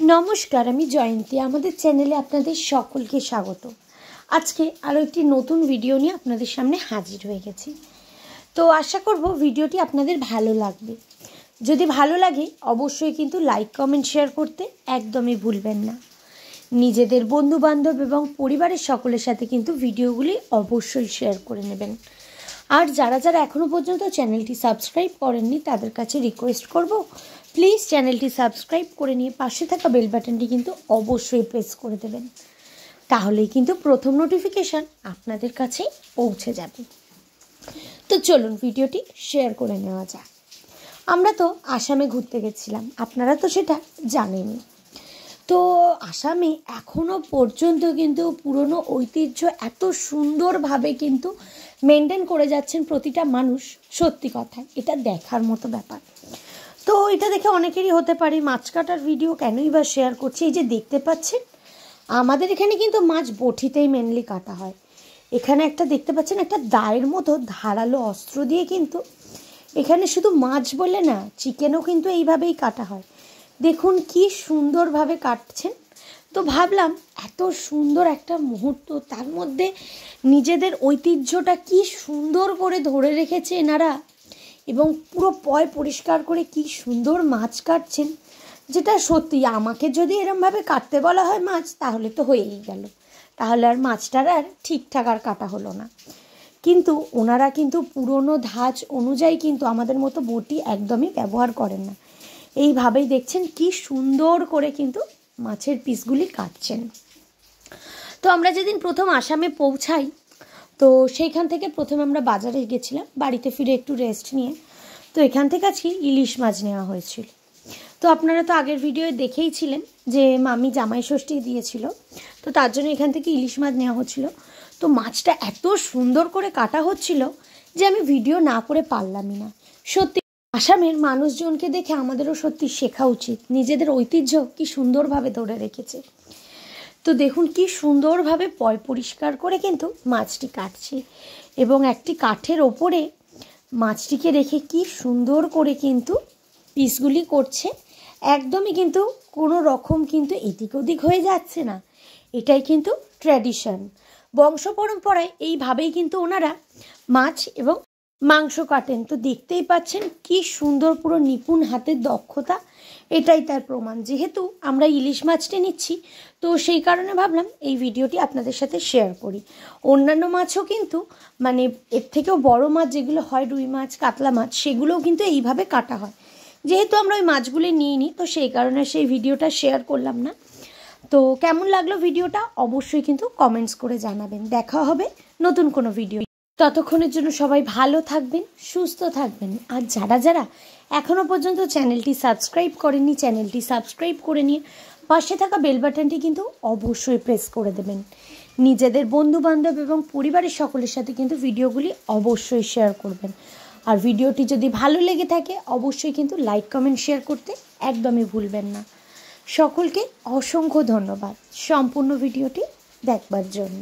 नमस्कार आमी जयंती आमादेर चैनेले आपनादेर सकलके स्वागत। आज के आरो एकटी नतून भिडियो निये आपनादेर सामने हाजिर हये गेछि। तो आशा करब भिडियोटी आपनादेर भालो लागबे। यदि भालो लागे अवश्यई किन्तु लाइक कमेंट शेयर करते एकदमई भुलबेन ना। निजेदेर बंधु बान्धव एबं परिवारेर सकलेर साथे किन्तु भिडियोगुली अवश्यई शेयर करे नेबेन। और जारा जारा एखोनो पर्यन्त चैनलटी सबस्क्राइब करेननि तादेर काछे रिक्वेस्ट करब प्लिज चैनलटी सबस्क्राइब करे निये पाशे थाका बेल बाटनटी किन्तु अवश्यई प्रेस करे देबेन, ताहलेई किन्तु प्रथम नोटिफिकेशन आपनादेर काछे पौঁছে যাবে। तो चलुन भिडियोटी शेयर करे नेওয়া যাক। আমরা তো আসামে ঘুরতে গেছিলাম, আপনারা তো সেটা জানেনই। তো আসামে এখনো পর্যন্ত কিন্তু পুরনো ঐতিহ্য এত সুন্দরভাবে কিন্তু মেনটেন করে যাচ্ছেন প্রতিটা মানুষ। সত্যি কথা এটা দেখার মতো ব্যাপার। তো এটা দেখে অনেকেরই হতে পারে মাছ কাটার ভিডিও কেনই বা শেয়ার করছি। এই যে দেখতে পাচ্ছেন আমাদের এখানে কিন্তু মাছ বটিতেই মেনলি কাটা হয়। এখানে একটা দেখতে পাচ্ছেন একটা দায়ের মতো ধারালো অস্ত্র দিয়ে কিন্তু এখানে শুধু মাছ বলে না চিকেনও কিন্তু এইভাবেই কাটা হয়। দেখুন কি সুন্দরভাবে কাটছেন। তো ভাবলাম এত সুন্দর একটা মুহূর্ত, তার মধ্যে নিজেদের ঐতিহ্যটা কি সুন্দর করে ধরে রেখেছে এনারা এবং পুরো পয় পরিষ্কার করে কি সুন্দর মাছ কাটছেন, যেটা সত্যি আমাকে যদি এরমভাবে কাটতে বলা হয় মাছ তাহলে তো হয়েই গেল, তাহলে আর মাছটার আর ঠিকঠাক আর কাটা হলো না। কিন্তু ওনারা কিন্তু পুরনো ধাঁচ অনুযায়ী কিন্তু আমাদের মতো বটি একদমই ব্যবহার করেন না। এইভাবেই দেখছেন কি সুন্দর করে কিন্তু মাছের পিসগুলি কাটছেন। তো আমরা যেদিন প্রথম আসামে পৌঁছাই তো সেইখান থেকে প্রথমে আমরা বাজারে গেছিলাম, বাড়িতে ফিরে একটু রেস্ট নিয়ে। তো এখান থেকে আজকে ইলিশ মাছ নেওয়া হয়েছিল। তো আপনারা তো আগের ভিডিওয়ে দেখেইছিলেন যে মামি জামাই ষষ্ঠী দিয়েছিল, তো তার জন্য এখান থেকে ইলিশ মাছ নেওয়া হচ্ছিল। তো মাছটা এত সুন্দর করে কাটা হচ্ছিল যে আমি ভিডিও না করে পারলামই না। সত্যি আসামের মানুষজনকে দেখে আমাদেরও সত্যি শেখা উচিত, নিজেদের ঐতিহ্য কি সুন্দরভাবে ধরে রেখেছে। তো দেখুন কি সুন্দরভাবে পয় পরিষ্কার করে কিন্তু মাছটি কাটছে এবং একটি কাঠের ওপরে মাছটিকে রেখে কি সুন্দর করে কিন্তু পিসগুলি করছে। একদমই কিন্তু কোনো রকম কিন্তু এদিক ওদিক হয়ে যাচ্ছে না। এটাই কিন্তু ট্র্যাডিশন, বংশ পরম্পরায় এইভাবেই কিন্তু ওনারা মাছ এবং মাংস কাটেন। তো দেখতেই পাচ্ছেন কি সুন্দর পুরো নিপুণ হাতের দক্ষতা, এটাই তার প্রমাণ। যেহেতু আমরা ইলিশ মাছটি নিচ্ছি তো সেই কারণে ভাবলাম এই ভিডিওটি আপনাদের সাথে শেয়ার করি। অন্যান্য মাছও কিন্তু মানে এর থেকেও বড় মাছ যেগুলো হয় রুই মাছ কাতলা মাছ সেগুলোও কিন্তু এইভাবে কাটা হয়। যেহেতু আমরা ওই মাছগুলি নিইনি তো সেই কারণে সেই ভিডিওটা শেয়ার করলাম না। তো কেমন লাগলো ভিডিওটা অবশ্যই কিন্তু কমেন্টস করে জানাবেন। দেখা হবে নতুন কোনো ভিডিও। ততক্ষণের জন্য সবাই ভালো থাকবেন, সুস্থ থাকবেন। আর যারা যারা এখনও পর্যন্ত চ্যানেলটি সাবস্ক্রাইব করেননি চ্যানেলটি সাবস্ক্রাইব করে নিয়ে পাশে থাকা বেল বাটনটি কিন্তু অবশ্যই প্রেস করে দেবেন। নিজেদের বন্ধু বান্ধব এবং পরিবারের সকলের সাথে কিন্তু ভিডিওগুলি অবশ্যই শেয়ার করবেন। আর ভিডিওটি যদি ভালো লেগে থাকে অবশ্যই কিন্তু লাইক কমেন্ট শেয়ার করতে একদমই ভুলবেন না। সকলকে অসংখ্য ধন্যবাদ সম্পূর্ণ ভিডিওটি দেখবার জন্য।